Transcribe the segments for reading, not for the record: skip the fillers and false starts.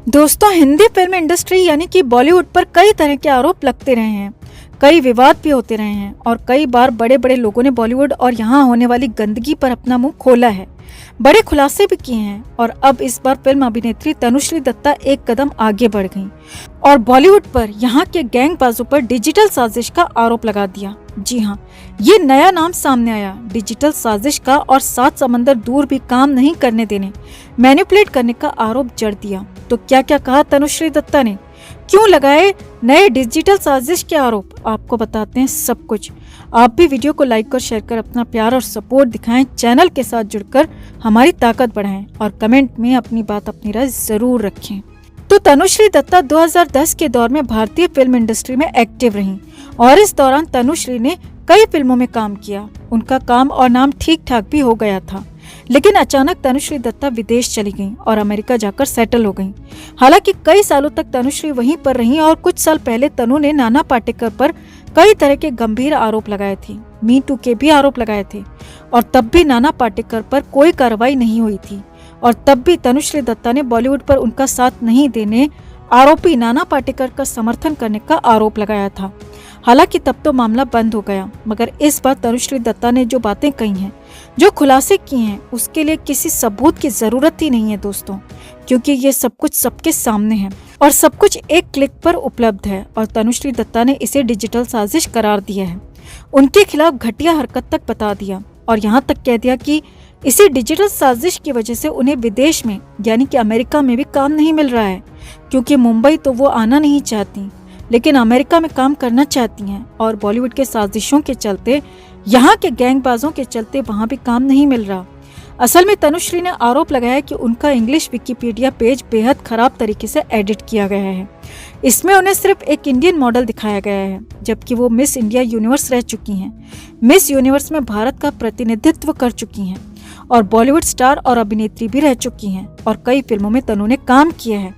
दोस्तों, Hindi film industry यानी कि बॉलीवुड पर कई तरह के आरोप लगते रहे हैं, कई विवाद भी होते रहे हैं और कई बार बड़े बड़े लोगों ने बॉलीवुड और यहाँ होने वाली गंदगी पर अपना मुंह खोला है, बड़े खुलासे भी किए हैं। और अब इस बार फिल्म अभिनेत्री तनुश्री दत्ता एक कदम आगे बढ़ गईं और बॉलीवुड पर यहाँ के गैंगबाजों पर डिजिटल साजिश का आरोप लगा दिया। जी हाँ, ये नया नाम सामने आया डिजिटल साजिश का, और 7 समंदर दूर भी काम नहीं करने देने, मैनिपुलेट करने का आरोप जड़ दिया। तो क्या क्या कहा तनुश्री दत्ता ने, क्यों लगाए नए डिजिटल साजिश के आरोप, आपको बताते हैं सब कुछ। आप भी वीडियो को लाइक और शेयर कर अपना प्यार और सपोर्ट दिखाएं, चैनल के साथ जुड़कर हमारी ताकत बढ़ाएं और कमेंट में अपनी बात अपनी राय जरूर रखें। तो तनुश्री दत्ता 2010 के दौर में भारतीय फिल्म इंडस्ट्री में एक्टिव रहीं और इस दौरान तनुश्री ने कई फिल्मों में काम किया। उनका काम और नाम ठीक ठाक भी हो गया था, लेकिन अचानक तनुश्री दत्ता विदेश चली गईं और अमेरिका जाकर सेटल हो गईं। हालांकि कई सालों तक तनुश्री वहीं पर रहीं और कुछ साल पहले तनु ने नाना पाटेकर पर कई तरह के गंभीर आरोप लगाए थे, मी टू के भी आरोप लगाए थे, और तब भी नाना पाटेकर पर कोई कार्रवाई नहीं हुई थी। और तब भी तनुश्री दत्ता ने बॉलीवुड पर उनका साथ नहीं देने आरोपी नाना पाटेकर का समर्थन करने का आरोप लगाया था। हालांकि तब तो मामला बंद हो गया, मगर इस बार तनुश्री दत्ता ने जो बातें कही हैं, जो खुलासे किए हैं, उसके लिए किसी सबूत की जरूरत ही नहीं है दोस्तों, क्योंकि ये सब कुछ सबके सामने है और सब कुछ एक क्लिक पर उपलब्ध है। और तनुश्री दत्ता ने इसे डिजिटल साजिश करार दिया है, उनके खिलाफ घटिया हरकत तक बता दिया और यहाँ तक कह दिया कि इसी डिजिटल साजिश की वजह से उन्हें विदेश में यानी कि अमेरिका में भी काम नहीं मिल रहा है, क्योंकि मुंबई तो वो आना नहीं चाहती, लेकिन अमेरिका में काम करना चाहती हैं और बॉलीवुड के साजिशों के चलते, यहाँ के गैंगबाजों के चलते वहाँ भी काम नहीं मिल रहा। असल में तनुश्री ने आरोप लगाया कि उनका इंग्लिश विकिपीडिया पेज बेहद खराब तरीके से एडिट किया गया है। इसमें उन्हें सिर्फ एक इंडियन मॉडल दिखाया गया है, जबकि वो मिस इंडिया यूनिवर्स रह चुकी हैं, मिस यूनिवर्स में भारत का प्रतिनिधित्व कर चुकी हैं और बॉलीवुड स्टार और अभिनेत्री भी रह चुकी हैं और कई फिल्मों में तनु ने काम किया है,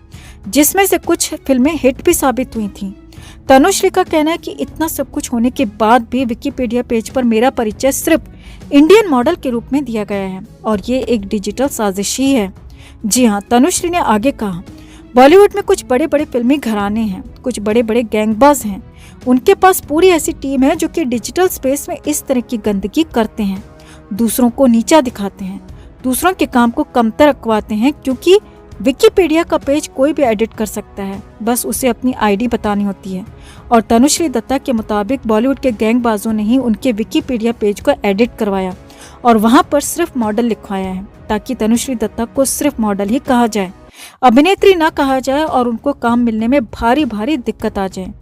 जिसमें से कुछ फिल्में हिट भी साबित हुई थीं। तनुश्री का कहना है कि इतना सब कुछ होने के बाद भी विकिपीडिया पेज पर मेरा परिचय सिर्फ इंडियन मॉडल के रूप में दिया गया है और ये एक डिजिटल साजिश ही है। जी हाँ, तनुश्री ने आगे कहा, बॉलीवुड में कुछ बड़े बड़े फिल्मी घराने हैं, कुछ बड़े बड़े गैंगबाज हैं, उनके पास पूरी ऐसी टीम है जो कि डिजिटल स्पेस में इस तरह की गंदगी करते हैं, दूसरों को नीचा दिखाते हैं, दूसरों के काम को कमतर रखवाते हैं, क्योंकि विकिपीडिया का पेज कोई भी एडिट कर सकता है, बस उसे अपनी आईडी बतानी होती है। और तनुश्री दत्ता के मुताबिक बॉलीवुड के गैंगबाजों ने ही उनके विकिपीडिया पेज को एडिट करवाया और वहां पर सिर्फ मॉडल लिखवाया है, ताकि तनुश्री दत्ता को सिर्फ मॉडल ही कहा जाए, अभिनेत्री ना कहा जाए और उनको काम मिलने में भारी भारी दिक्कत आ जाए।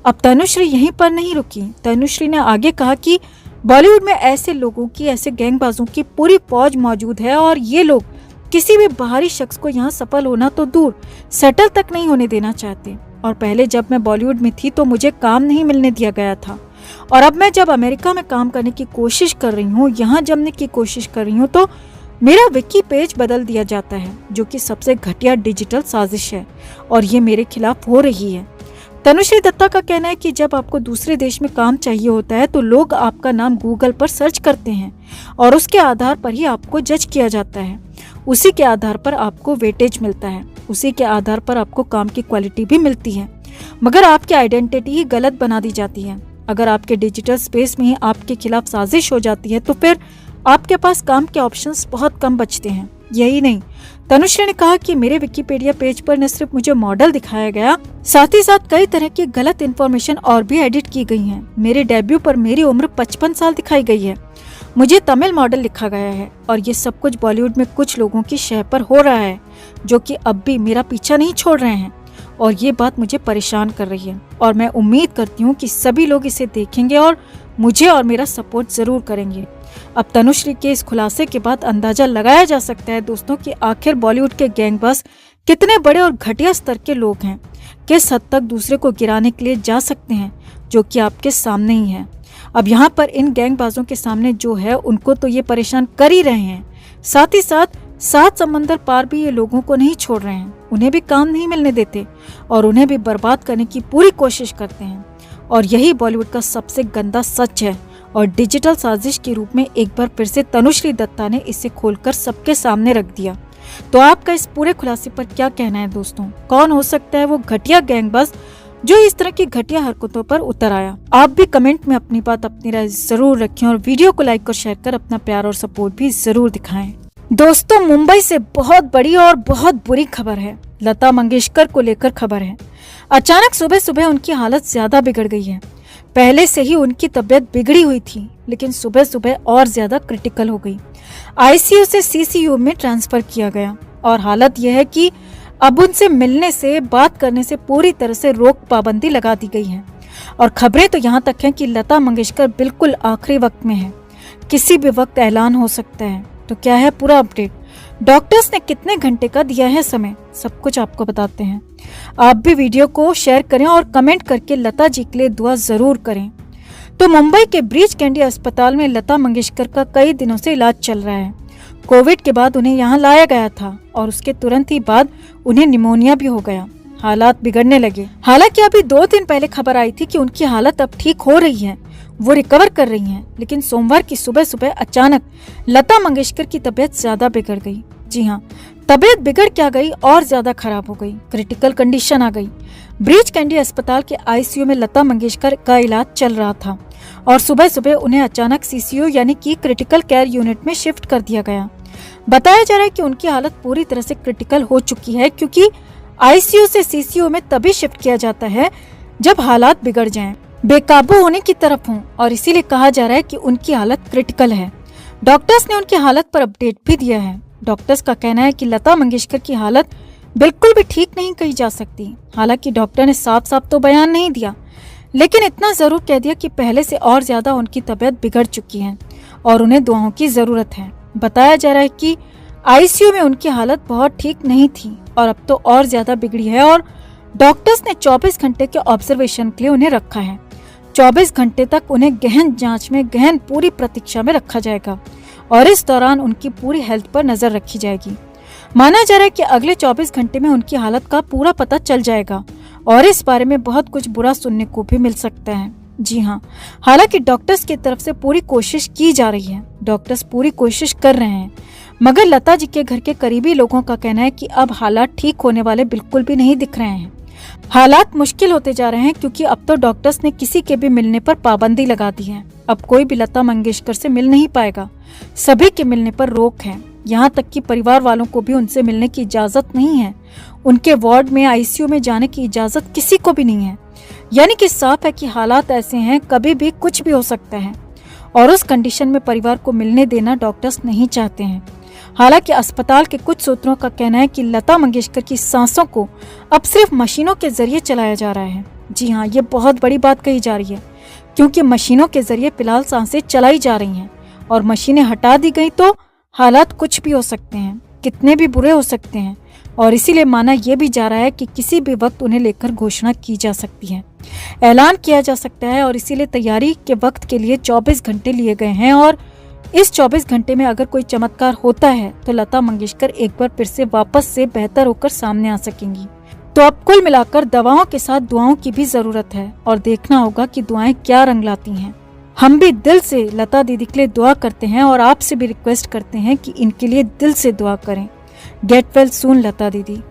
अब तनुश्री यहीं पर नहीं रुकी, तनुश्री ने आगे कहा कि बॉलीवुड में ऐसे लोगों की, ऐसे गैंगबाजों की पूरी फौज मौजूद है और ये लोग किसी भी बाहरी शख्स को यहाँ सफल होना तो दूर, सेटल तक नहीं होने देना चाहते। और पहले जब मैं बॉलीवुड में थी तो मुझे काम नहीं मिलने दिया गया था, और अब मैं जब अमेरिका में काम करने की कोशिश कर रही हूँ, यहाँ जमने की कोशिश कर रही हूँ, तो मेरा विकी पेज बदल दिया जाता है, जो कि सबसे घटिया डिजिटल साजिश है और ये मेरे खिलाफ हो रही है। तनुश्री दत्ता का कहना है कि जब आपको दूसरे देश में काम चाहिए होता है तो लोग आपका नाम गूगल पर सर्च करते हैं और उसके आधार पर ही आपको जज किया जाता है, उसी के आधार पर आपको वेटेज मिलता है, उसी के आधार पर आपको काम की क्वालिटी भी मिलती है, मगर आपकी आइडेंटिटी ही गलत बना दी जाती है। अगर आपके डिजिटल स्पेस में ही आपके खिलाफ साजिश हो जाती है तो फिर आपके पास काम के ऑप्शंस बहुत कम बचते हैं। यही नहीं, तनुश्री ने कहा कि मेरे विकिपीडिया पेज पर न सिर्फ मुझे मॉडल दिखाया गया, साथ ही साथ कई तरह की गलत इन्फॉर्मेशन और भी एडिट की गई है। मेरे डेब्यू पर मेरी उम्र 55 साल दिखाई गई है, मुझे तमिल मॉडल लिखा गया है और ये सब कुछ बॉलीवुड में कुछ लोगों की शह पर हो रहा है, जो कि अब भी मेरा पीछा नहीं छोड़ रहे हैं और ये बात मुझे परेशान कर रही है। और मैं उम्मीद करती हूँ कि सभी लोग इसे देखेंगे और मुझे और मेरा सपोर्ट जरूर करेंगे। अब तनुश्री के इस खुलासे के बाद अंदाजा लगाया जा सकता है दोस्तों कि आखिर बॉलीवुड के गैंगबाज कितने बड़े और घटिया स्तर के लोग हैं, किस हद तक दूसरे को गिराने के लिए जा सकते हैं, जो कि आपके सामने ही है। अब यहाँ पर इन गैंगबाजों के सामने जो है, उनको तो ये परेशान कर ही रहे हैं, साथ ही साथ 7 समंदर पार भी ये लोगों को नहीं छोड़ रहे हैं, उन्हें भी काम नहीं मिलने देते और उन्हें भी बर्बाद करने की पूरी कोशिश करते हैं। और यही बॉलीवुड का सबसे गंदा सच है और डिजिटल साजिश के रूप में एक बार फिर से तनुश्री दत्ता ने इसे खोलकर सबके सामने रख दिया। तो आपका इस पूरे खुलासे पर क्या कहना है दोस्तों? कौन हो सकता है वो घटिया गैंगबस जो इस तरह की घटिया हरकतों पर उतर आया? आप भी कमेंट में अपनी बात, अपनी राय जरूर रखें और वीडियो को लाइक और शेयर कर अपना प्यार और सपोर्ट भी जरूर दिखाएं। दोस्तों, मुंबई से बहुत बड़ी और बहुत बुरी खबर है। लता मंगेशकर को लेकर खबर है। अचानक सुबह सुबह उनकी हालत ज्यादा बिगड़ गई है। पहले से ही उनकी तबीयत बिगड़ी हुई थी, लेकिन सुबह सुबह और ज्यादा क्रिटिकल हो गई। आईसीयू से सीसीयू में ट्रांसफर किया गया और हालत यह है कि अब उनसे मिलने से, बात करने से पूरी तरह से रोक पाबंदी लगा दी गई है। और खबरें तो यहाँ तक हैं कि लता मंगेशकर बिल्कुल आखिरी वक्त में है, किसी भी वक्त ऐलान हो सकता है। तो क्या है पूरा अपडेट, डॉक्टर्स ने कितने घंटे का दिया है समय, सब कुछ आपको बताते हैं। आप भी वीडियो को शेयर करें और कमेंट करके लता जी के लिए दुआ जरूर करें। तो मुंबई के ब्रीच कैंडी अस्पताल में लता मंगेशकर का कई दिनों से इलाज चल रहा है। कोविड के बाद उन्हें यहाँ लाया गया था और उसके तुरंत ही बाद उन्हें निमोनिया भी हो गया। हालात बिगड़ने लगे। हालांकि अभी 2 दिन पहले खबर आई थी कि उनकी हालत अब ठीक हो रही है, वो रिकवर कर रही हैं, लेकिन सोमवार की सुबह सुबह अचानक लता मंगेशकर की तबीयत ज्यादा बिगड़ गई। जी हाँ, तबीयत बिगड़ क्या गई, और ज्यादा खराब हो गई, क्रिटिकल कंडीशन आ गई। ब्रीच कैंडी अस्पताल के आईसीयू में लता मंगेशकर का इलाज चल रहा था और सुबह सुबह उन्हें अचानक सीसीयू यानी कि क्रिटिकल केयर यूनिट में शिफ्ट कर दिया गया। बताया जा रहा है कि उनकी हालत पूरी तरह से क्रिटिकल हो चुकी है, क्योंकि आईसीयू से सीसीयू में तभी शिफ्ट किया जाता है जब हालात बिगड़ जाएं, बेकाबू होने की तरफ हों, और इसीलिए कहा जा रहा है कि उनकी हालत क्रिटिकल है। डॉक्टर्स ने उनकी हालत पर अपडेट भी दिया है। डॉक्टर्स का कहना है कि लता मंगेशकर की हालत बिल्कुल भी ठीक नहीं कही जा सकती। हालांकि डॉक्टर ने साफ साफ तो बयान नहीं दिया, लेकिन इतना जरूर कह दिया कि पहले से और ज्यादा उनकी तबीयत बिगड़ चुकी है और उन्हें दुआओं की जरूरत है। बताया जा रहा है कि आईसीयू में उनकी हालत बहुत ठीक नहीं थी और अब तो और ज्यादा बिगड़ी है और डॉक्टर्स ने 24 घंटे के ऑब्जर्वेशन के लिए उन्हें रखा है। 24 घंटे तक उन्हें गहन जांच में, गहन पूरी प्रतीक्षा में रखा जाएगा और इस दौरान उनकी पूरी हेल्थ पर नजर रखी जाएगी। माना जा रहा है कि अगले 24 घंटे में उनकी हालत का पूरा पता चल जाएगा और इस बारे में बहुत कुछ बुरा सुनने को भी मिल सकता है। जी हाँ, हालांकि डॉक्टर्स की तरफ से पूरी कोशिश की जा रही है, डॉक्टर्स पूरी कोशिश कर रहे हैं, मगर लता जी के घर के करीबी लोगों का कहना है कि अब हालात ठीक होने वाले बिल्कुल भी नहीं दिख रहे हैं। हालात मुश्किल होते जा रहे हैं क्योंकि अब तो डॉक्टर्स ने किसी के भी मिलने पर पाबंदी लगा दी है। अब कोई भी लता मंगेशकर से मिल नहीं पाएगा, सभी के मिलने पर रोक है। यहाँ तक कि परिवार वालों को भी उनसे मिलने की इजाजत नहीं है। उनके वार्ड में, आईसीयू में जाने की इजाजत किसी को भी नहीं है। यानी कि साफ है कि हालात ऐसे हैं, कभी भी कुछ भी हो सकता है और उस कंडीशन में परिवार को मिलने देना डॉक्टर्स नहीं चाहते हैं। हालांकि अस्पताल के कुछ सूत्रों का कहना है कि लता मंगेशकर की सांसों को अब सिर्फ मशीनों के जरिए चलाया जा रहा है। जी हाँ, ये बहुत बड़ी बात कही जा रही है, क्योंकि मशीनों के जरिए फिलहाल सांसें चलाई जा रही हैं और मशीनें हटा दी गई तो हालात कुछ भी हो सकते हैं, कितने भी बुरे हो सकते हैं और इसीलिए माना यह भी जा रहा है कि किसी भी वक्त उन्हें लेकर घोषणा की जा सकती है, ऐलान किया जा सकता है और इसीलिए तैयारी के वक्त के लिए 24 घंटे लिए गए हैं और इस 24 घंटे में अगर कोई चमत्कार होता है तो लता मंगेशकर एक बार फिर से वापस से बेहतर होकर सामने आ सकेंगी। तो अब कुल मिलाकर दवाओं के साथ दुआओं की भी जरूरत है और देखना होगा कि दुआएं क्या रंग लाती हैं। हम भी दिल से लता दीदी के लिए दुआ करते हैं और आपसे भी रिक्वेस्ट करते हैं कि इनके लिए दिल से दुआ करें। गेट वेल सून लता दीदी।